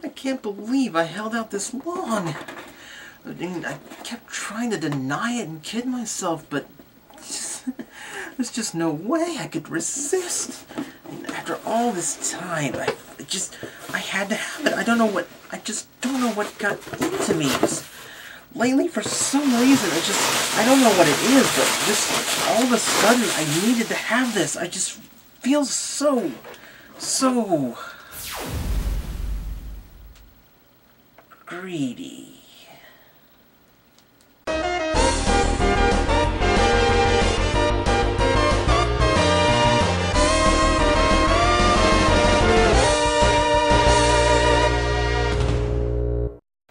I can't believe I held out this long. I mean, I kept trying to deny it and kid myself, but there's just no way I could resist. And after all this time, I had to have it. I just don't know what got into me. Lately, for some reason, I don't know what it is, but just all of a sudden, I needed to have this. I just feel so greedy.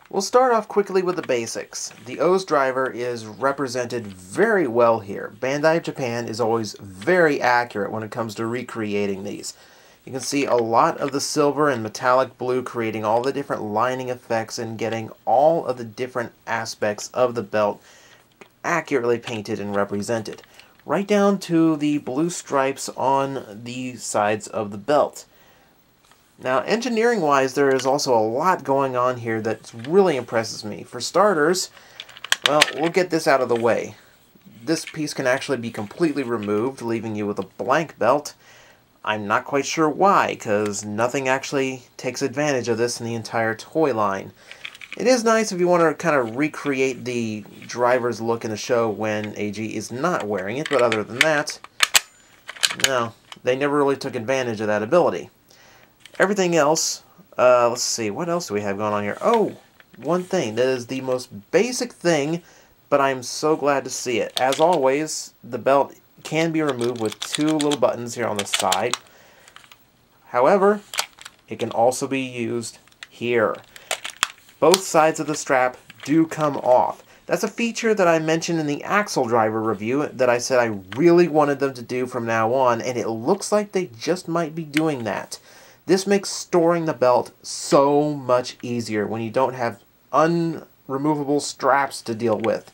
We'll start off quickly with the basics. The OOO's driver is represented very well here. Bandai Japan is always very accurate when it comes to recreating these. You can see a lot of the silver and metallic blue creating all the different lining effects and getting all of the different aspects of the belt accurately painted and represented. Right down to the blue stripes on the sides of the belt. Now, engineering-wise, there is also a lot going on here that really impresses me. For starters, well, we'll get this out of the way. This piece can actually be completely removed, leaving you with a blank belt. I'm not quite sure why, because nothing actually takes advantage of this in the entire toy line. It is nice if you want to kind of recreate the driver's look in the show when AG is not wearing it, but other than that, no, they never really took advantage of that ability. Everything else, let's see, what else do we have going on here? Oh, one thing that is the most basic thing, but I'm so glad to see it. As always, the belt can be removed with two little buttons here on the side. However, it can also be used here. Both sides of the strap do come off. That's a feature that I mentioned in the Axle Driver review that I said I really wanted them to do from now on, and it looks like they just might be doing that. This makes storing the belt so much easier when you don't have unremovable straps to deal with.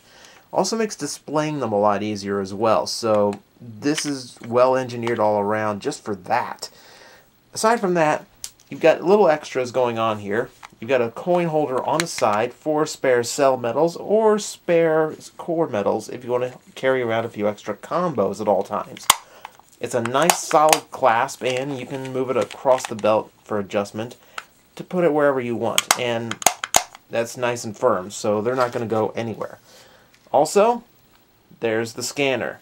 Also makes displaying them a lot easier as well, so this is well engineered all around just for that. Aside from that, you've got little extras going on here. You've got a coin holder on the side for spare cell medals or spare core medals if you want to carry around a few extra combos at all times. It's a nice solid clasp, and you can move it across the belt for adjustment to put it wherever you want. And that's nice and firm, so they're not going to go anywhere. Also, there's the scanner.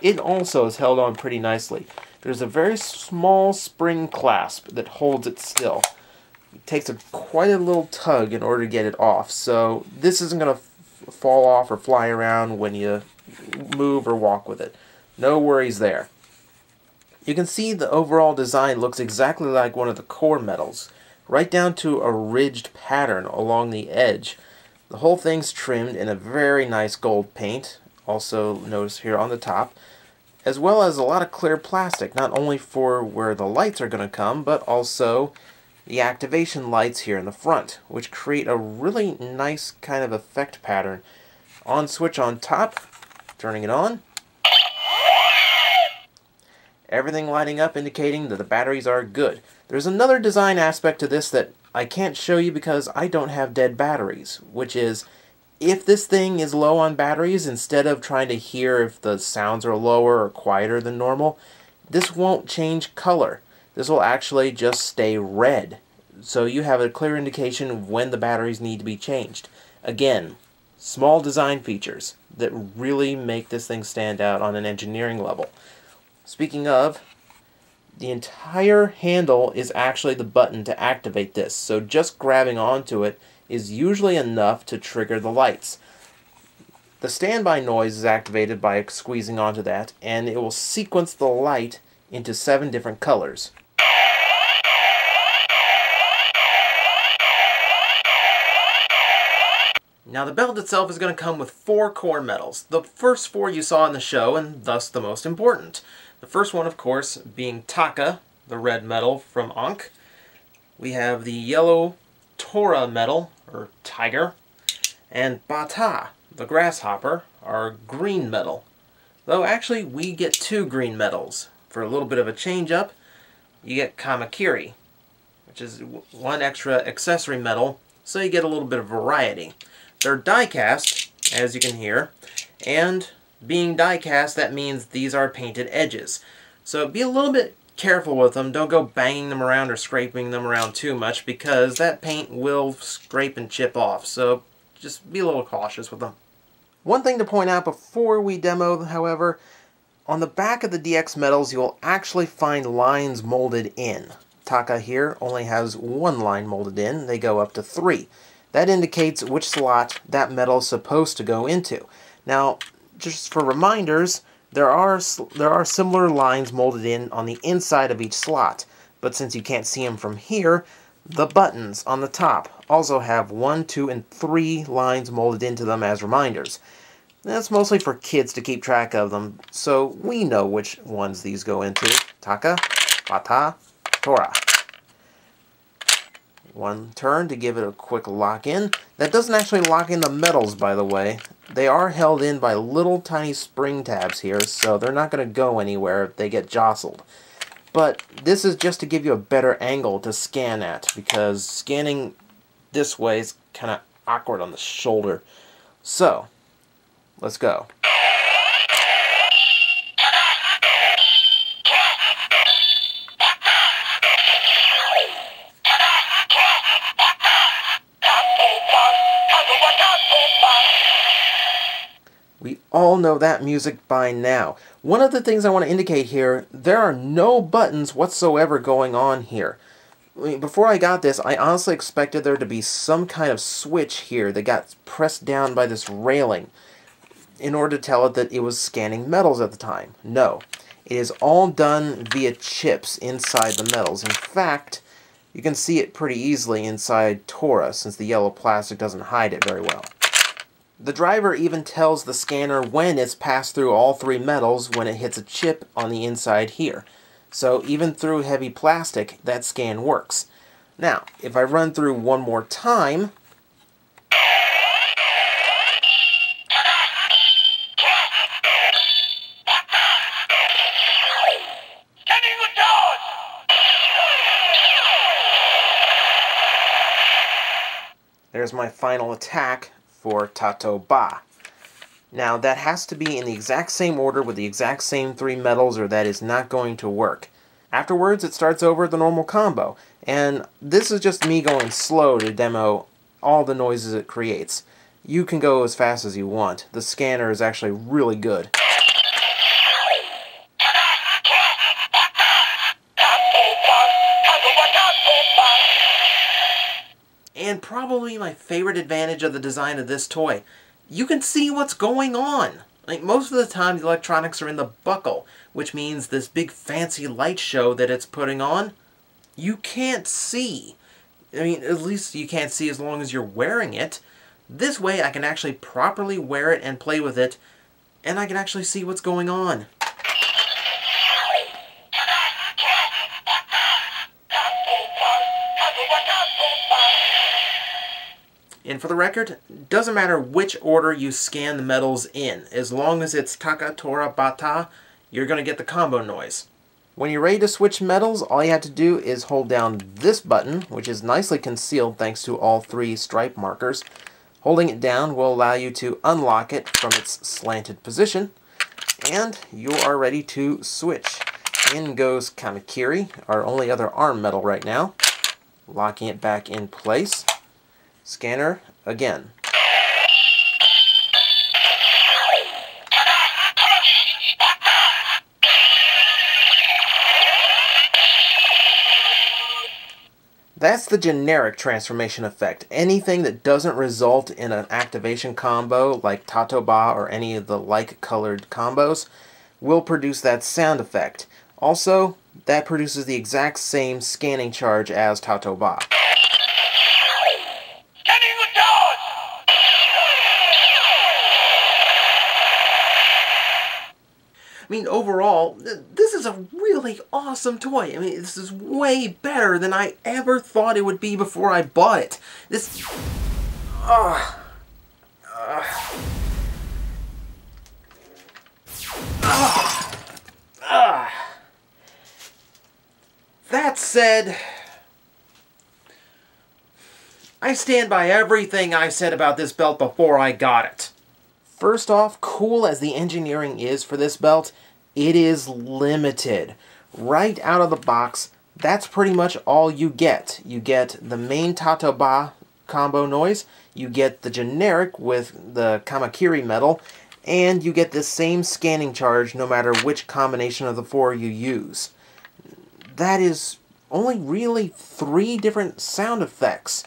It also is held on pretty nicely. There's a very small spring clasp that holds it still. It takes quite a little tug in order to get it off, so this isn't going to fall off or fly around when you move or walk with it. No worries there. You can see the overall design looks exactly like one of the core medals, right down to a ridged pattern along the edge. The whole thing's trimmed in a very nice gold paint, also notice here on the top, as well as a lot of clear plastic, not only for where the lights are going to come, but also the activation lights here in the front, which create a really nice kind of effect pattern. On switch on top, turning it on. Everything lighting up indicating that the batteries are good. There's another design aspect to this that I can't show you because I don't have dead batteries, which is if this thing is low on batteries, instead of trying to hear if the sounds are lower or quieter than normal, this won't change color. This will actually just stay red. So you have a clear indication of when the batteries need to be changed. Again, small design features that really make this thing stand out on an engineering level. Speaking of, the entire handle is actually the button to activate this, so just grabbing onto it is usually enough to trigger the lights. The standby noise is activated by squeezing onto that, and it will sequence the light into 7 different colors. Now the belt itself is going to come with 4 core medals. The first 4 you saw in the show, and thus the most important. The first one, of course, being Taka, the red medal from Ankh. We have the yellow Tora medal, or tiger, and Bata, the grasshopper, our green medal. Though actually we get 2 green medals. For a little bit of a change up, you get Kamakiri. which is one extra accessory metal, so you get a little bit of variety. They're die cast, as you can hear, and being die cast, that means these are painted edges. So be a little bit careful with them. Don't go banging them around or scraping them around too much, because that paint will scrape and chip off. So just be a little cautious with them. One thing to point out before we demo, however, on the back of the DX medals you'll actually find lines molded in. Taka here only has one line molded in. They go up to 3. That indicates which slot that medal is supposed to go into. Now, just for reminders, there are similar lines molded in on the inside of each slot, but since you can't see them from here, the buttons on the top also have 1, 2, and 3 lines molded into them as reminders. That's mostly for kids to keep track of them, so we know which ones these go into. Taka, Bata, Tora. One turn to give it a quick lock-in. That doesn't actually lock in the medals, by the way. They are held in by little tiny spring tabs here, so they're not going to go anywhere if they get jostled. But this is just to give you a better angle to scan at, because scanning this way is kind of awkward on the shoulder. So, let's go. We all know that music by now. One of the things I want to indicate here, there are no buttons whatsoever going on here. Before I got this, I honestly expected there to be some kind of switch here that got pressed down by this railing in order to tell it that it was scanning metals at the time. No. It is all done via chips inside the metals. In fact, you can see it pretty easily inside Tora, since the yellow plastic doesn't hide it very well. The driver even tells the scanner when it's passed through all 3 metals when it hits a chip on the inside here. So even through heavy plastic, that scan works. Now, if I run through one more time, there's my final attack for Tato Ba. Now that has to be in the exact same order with the exact same 3 metals, or that is not going to work. Afterwards it starts over the normal combo, and this is just me going slow to demo all the noises it creates. You can go as fast as you want. The scanner is actually really good. And probably my favorite advantage of the design of this toy, you can see what's going on. Like, most of the time the electronics are in the buckle, which means this big fancy light show that it's putting on, you can't see. I mean, at least you can't see as long as you're wearing it. This way I can actually properly wear it and play with it, and I can actually see what's going on. And for the record, doesn't matter which order you scan the metals in. As long as it's Taka, Tora, Bata, you're going to get the combo noise. When you're ready to switch metals, all you have to do is hold down this button, which is nicely concealed thanks to all 3 stripe markers. Holding it down will allow you to unlock it from its slanted position, and you are ready to switch. In goes Kamakiri, our only other arm metal right now. Locking it back in place. Scanner again. That's the generic transformation effect. Anything that doesn't result in an activation combo like Tato Ba or any of the like-colored combos will produce that sound effect. Also, that produces the exact same scanning charge as Tato Ba. I mean, overall, this is a really awesome toy. I mean, this is way better than I ever thought it would be before I bought it. This... That said, I stand by everything I said about this belt before I got it. First off, cool as the engineering is for this belt, it is limited. Right out of the box, that's pretty much all you get. You get the main Tato-Ba combo noise, you get the generic with the Kamakiri metal, and you get the same scanning charge no matter which combination of the four you use. That is only really 3 different sound effects.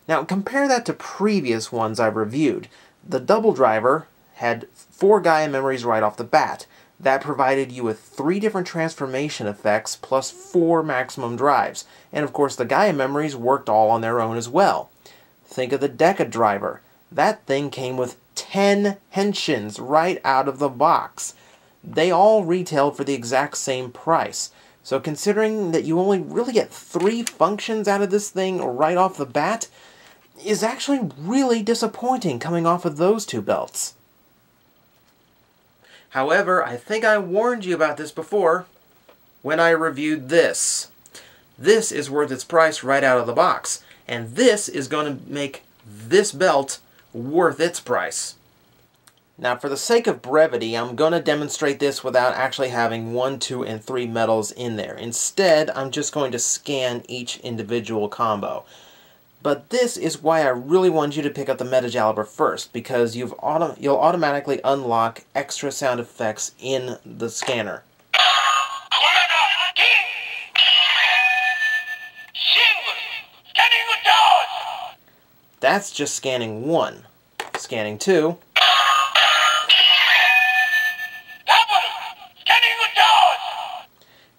Now compare that to previous ones I've reviewed. The double driver had 4 Gaia memories right off the bat. That provided you with 3 different transformation effects plus 4 maximum drives. And of course the Gaia memories worked all on their own as well. Think of the Deca driver. That thing came with 10 henshins right out of the box. They all retailed for the exact same price. So considering that you only really get 3 functions out of this thing right off the bat, is actually really disappointing coming off of those 2 belts. However, I think I warned you about this before when I reviewed this. This is worth its price right out of the box, and this is going to make this belt worth its price. Now, for the sake of brevity, I'm going to demonstrate this without actually having 1, 2, and 3 metals in there. Instead, I'm just going to scan each individual combo. But this is why I really want you to pick up the Metajalber first, because you'll automatically unlock extra sound effects in the scanner. That's just scanning 1. Scanning 2.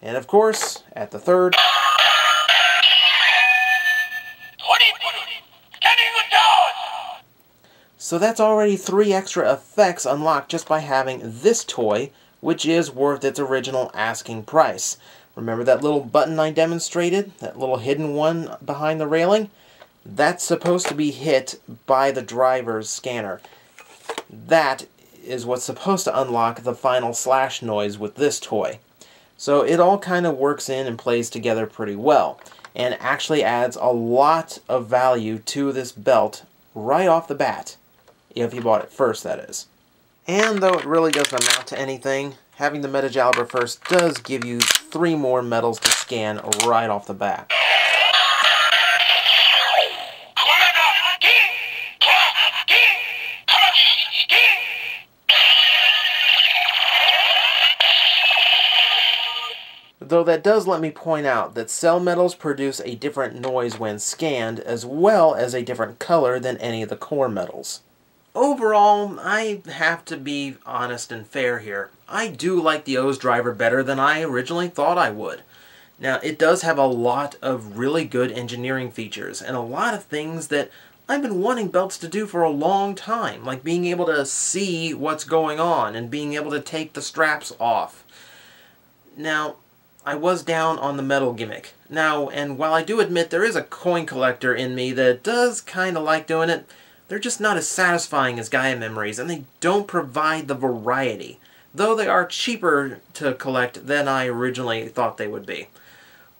And of course, at the 3rd. So that's already 3 extra effects unlocked just by having this toy, which is worth its original asking price. Remember that little button I demonstrated? That little hidden one behind the railing? That's supposed to be hit by the driver's scanner. That is what's supposed to unlock the final slash noise with this toy. So it all kind of works in and plays together pretty well, and actually adds a lot of value to this belt right off the bat. If you bought it first, that is. And though it really doesn't amount to anything, having the Metajalber first does give you 3 more metals to scan right off the bat. Though that does let me point out that cell metals produce a different noise when scanned, as well as a different color than any of the core metals. Overall, I have to be honest and fair here. I do like the OOO's driver better than I originally thought I would. Now, it does have a lot of really good engineering features, and a lot of things that I've been wanting belts to do for a long time, like being able to see what's going on and being able to take the straps off. Now, I was down on the metal gimmick. Now, and while I do admit there is a coin collector in me that does kind of like doing it, they're just not as satisfying as Gaia memories, and they don't provide the variety, though they are cheaper to collect than I originally thought they would be.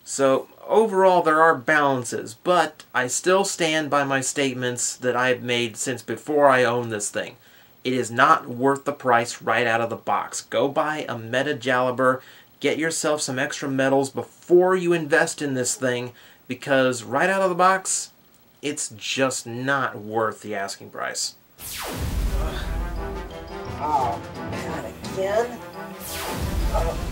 So, overall there are balances, but I still stand by my statements that I've made since before I owned this thing. It is not worth the price right out of the box. Go buy a Metajalber, get yourself some extra metals before you invest in this thing, because right out of the box, it's just not worth the asking price. Oh, man, again? Oh.